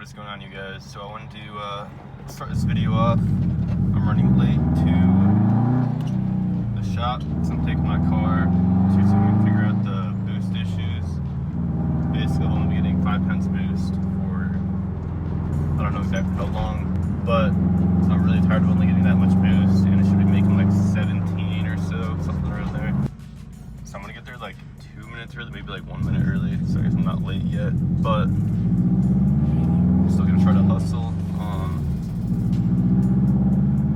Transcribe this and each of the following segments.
what's going on, you guys? So I wanted to start this video off. I'm running late to the shop because I'm taking my car to see if we can figure out the boost issues. Basically, I'm only getting 5 pence boost for I don't know exactly how long, but I'm really tired of only getting that much boost, and it should be making like 17 or so, something around there. So I'm gonna get there like 2 minutes early, maybe like 1 minute early, so I guess I'm not late yet, but I'm still gonna try to hustle.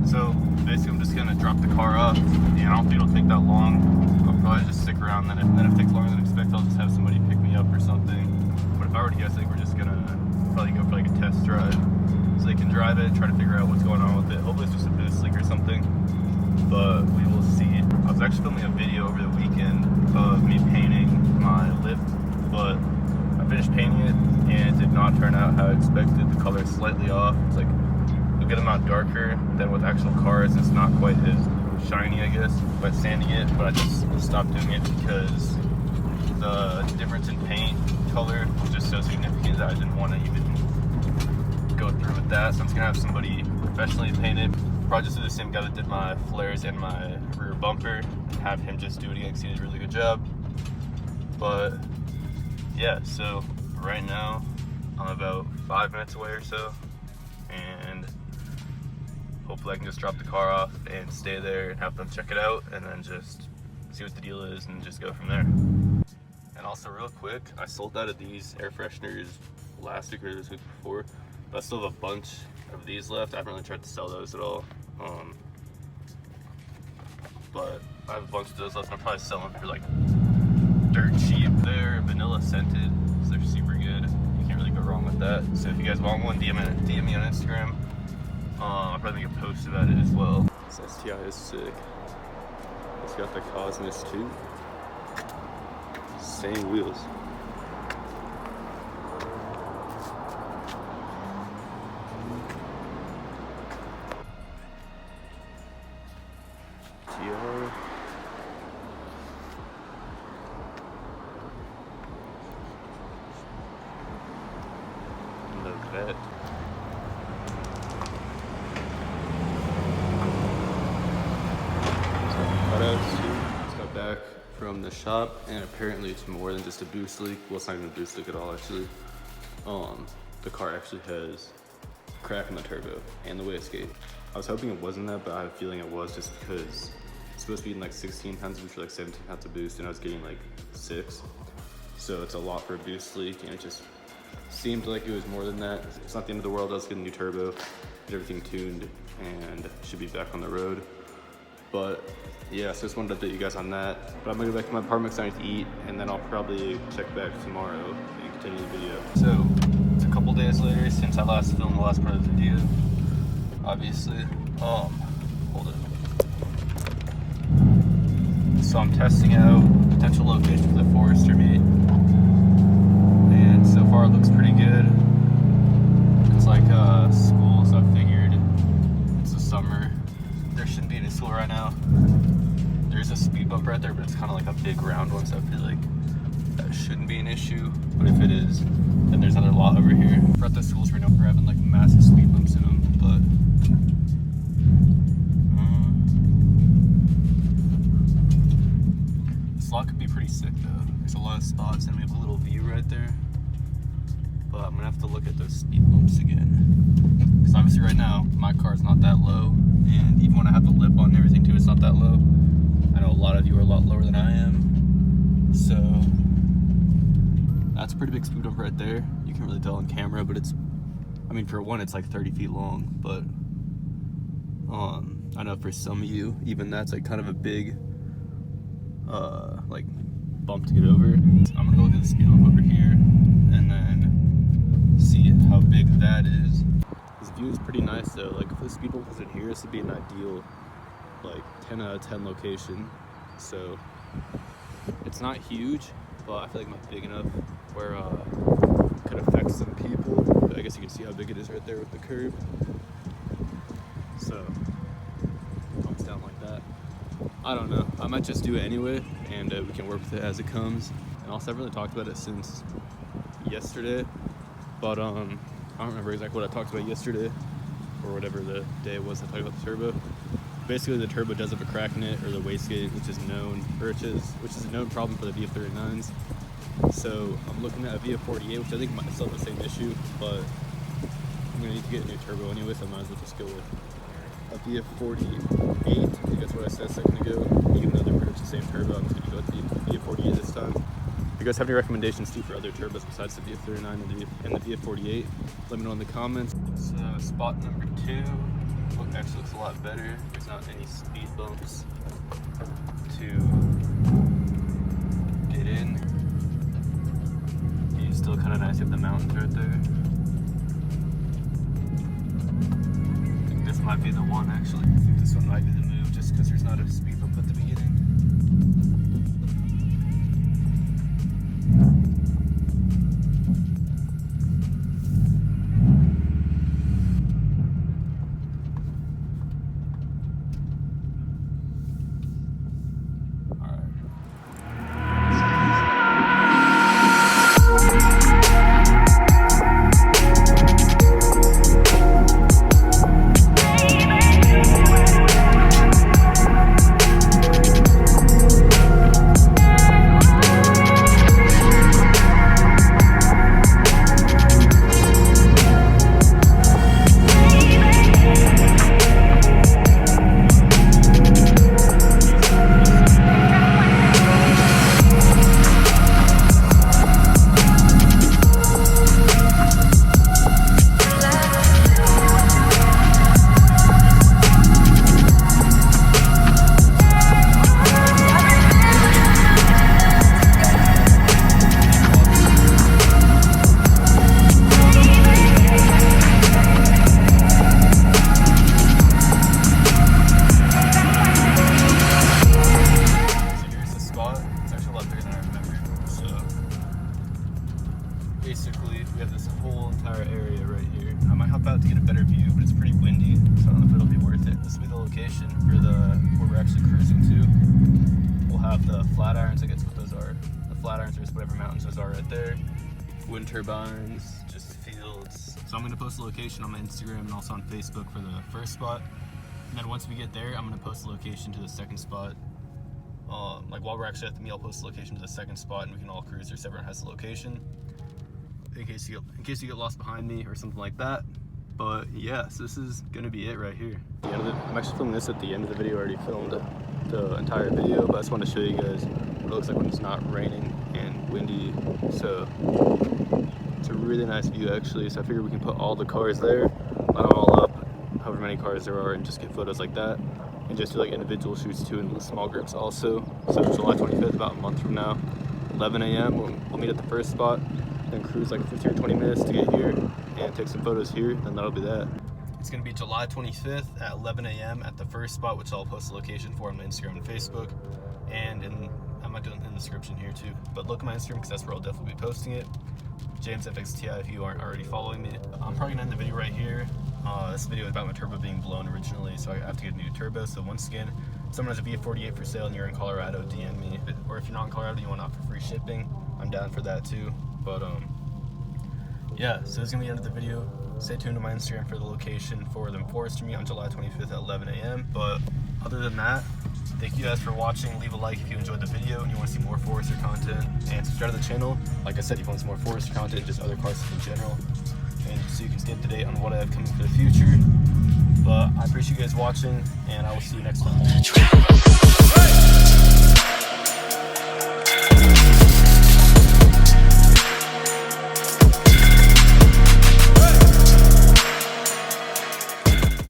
So basically I'm just gonna drop the car off, and I don't think it'll take that long. I'll probably just stick around, then if it takes longer than expected, I'll just have somebody pick me up or something. But if I were to guess, I think we're just gonna probably go for like a test drive, so they can drive it, try to figure out what's going on with it. Hopefully it's just a boost leak or something, but we will see. I was actually filming a video over the weekend of me painting my lip, but I finished painting it and it did not turn out how I expected. The color is slightly off. It's like a good amount darker than with actual cars. It's not quite as shiny, I guess, by sanding it, but I just stopped doing it because the difference in paint color was just so significant that I didn't want to even go through with that. So I'm just gonna have somebody professionally paint it. Probably just do the same guy that did my flares and my rear bumper, and have him just do it again because he did a really good job. But yeah, so right now I'm about 5 minutes away or so, and hopefully I can just drop the car off and stay there and have them check it out, and then just see what the deal is and just go from there. And also real quick, I sold out of these air fresheners last week or this week before, but I still have a bunch of these left. I haven't really tried to sell those at all, but I have a bunch of those left, and I'll probably sell them for like dirt cheap. They're vanilla scented, so they're super good. You can't really go wrong with that. So if you guys want one, DM me on Instagram. I'll probably make a post about it as well. This STI is sick. It's got the Cosmis too. Same wheels. Vet. Just got back from the shop, and apparently it's more than just a boost leak. Well, it's not even a boost leak at all, actually. The car actually has a crack in the turbo and the wastegate. I was hoping it wasn't that, but I have a feeling it was, just because it's supposed to be in like 16 pounds, which are like 17 pounds of boost, and I was getting like 6. So it's a lot for a boost leak, and it just seemed like it was more than that. It's not the end of the world. I was getting a new turbo, get everything tuned, and should be back on the road. But yeah, so just wanted to update you guys on that. But I'm gonna go back to my apartment because I need to eat, and then I'll probably check back tomorrow and continue the video. So it's a couple days later since I last filmed the last part of the video, obviously. Hold it. So I'm testing out potential location for the Forester meet. So far it looks pretty good. It's like school, so I figured it's the summer. There shouldn't be any school right now. There's a speed bump right there, but it's kind of like a big round one, so I feel like that shouldn't be an issue. But if it is, then there's another lot over here. For at the schools right now, we're having like massive speed bumps in them, but this lot could be pretty sick though. There's a lot of spots, and we have a little view right there. But I'm gonna have to look at those speed bumps again. Because obviously right now, my car's not that low. And even when I have the lip on and everything too, it's not that low. I know a lot of you are a lot lower than I am. So, that's a pretty big speed bump right there. You can't really tell on camera, but it's, I mean, for one, it's like 30 feet long. But, I know for some of you, even that's like kind of a big, like, bump to get over. So I'm gonna go look at the speed bump over here, and then see how big that is. This view is pretty nice though. Like if the speed bump was in here, this would be an ideal like 10 out of 10 location. So it's not huge, but I feel like it's big enough where it could affect some people. But I guess you can see how big it is right there with the curb. So bumps down like that. I don't know. I might just do it anyway, and we can work with it as it comes. And also, I haven't really talked about it since yesterday, but I don't remember exactly what I talked about yesterday, or whatever the day it was I talked about the turbo. Basically, the turbo does have a crack in it, or the wastegate, which is known, which is a known problem for the VF39s. So I'm looking at a VF48, which I think might still have the same issue, but I'm gonna need to get a new turbo anyway, so I might as well just go with a VF48. I think that's what I said a second ago. Even though they're pretty much the same turbo, I'm just gonna go with the VF48 this time. If you guys have any recommendations too for other turbos besides the VF39 and the VF48, let me know in the comments. So spot number 2. Actually looks a lot better. There's not any speed bumps to get in. It's still kind of nice. You have the mountains right there. I think this might be the one actually. I think this one might be the move just because there's not a speed bump at the beginning. Basically, we have this whole entire area right here. I might hop out to get a better view, but it's pretty windy, so I don't know if it'll be worth it. This will be the location for where we're actually cruising to. We'll have the flat irons, I guess what those are. The flat irons are just whatever mountains those are right there. Wind turbines, just fields. So I'm gonna post the location on my Instagram and also on Facebook for the first spot. And then once we get there, I'm gonna post the location to the second spot. Like while we're actually at the meet, I'll post the location to the second spot and we can all cruise there. So everyone has the location. In case you get lost behind me or something like that. But yeah, so this is gonna be it right here. I'm actually filming this at the end of the video. I already filmed the entire video, but I just want to show you guys what it looks like when it's not raining and windy. So it's a really nice view actually. So I figured we can put all the cars there, line them all up, however many cars there are, and just get photos like that. And just do like individual shoots too in the small groups also. So July 25th, about a month from now, 11 a.m. We'll meet at the first spot, then cruise like 15 or 20 minutes to get here and take some photos here, and that'll be that. It's gonna be July 25th at 11 a.m. at the first spot, which I'll post the location for on my Instagram and Facebook. And I might do it in the description here too. But look at my Instagram because that's where I'll definitely be posting it. JamesFXTI if you aren't already following me. I'm probably gonna end the video right here. This video is about my turbo being blown originally, so I have to get a new turbo. So once again, if someone has a VF48 for sale and you're in Colorado, DM me. Or if you're not in Colorado, you want to opt for free shipping, I'm down for that too. But yeah, so this is gonna be the end of the video. Stay tuned to my Instagram for the location for the Forester meet on July 25th at 11 a.m. But other than that, thank you guys for watching. Leave a like if you enjoyed the video and you want to see more Forester content, and subscribe to the channel. Like I said, if you want some more Forester content, just other cars in general, and so you can stay up to date on what I have coming for the future. But I appreciate you guys watching, and I will see you next time.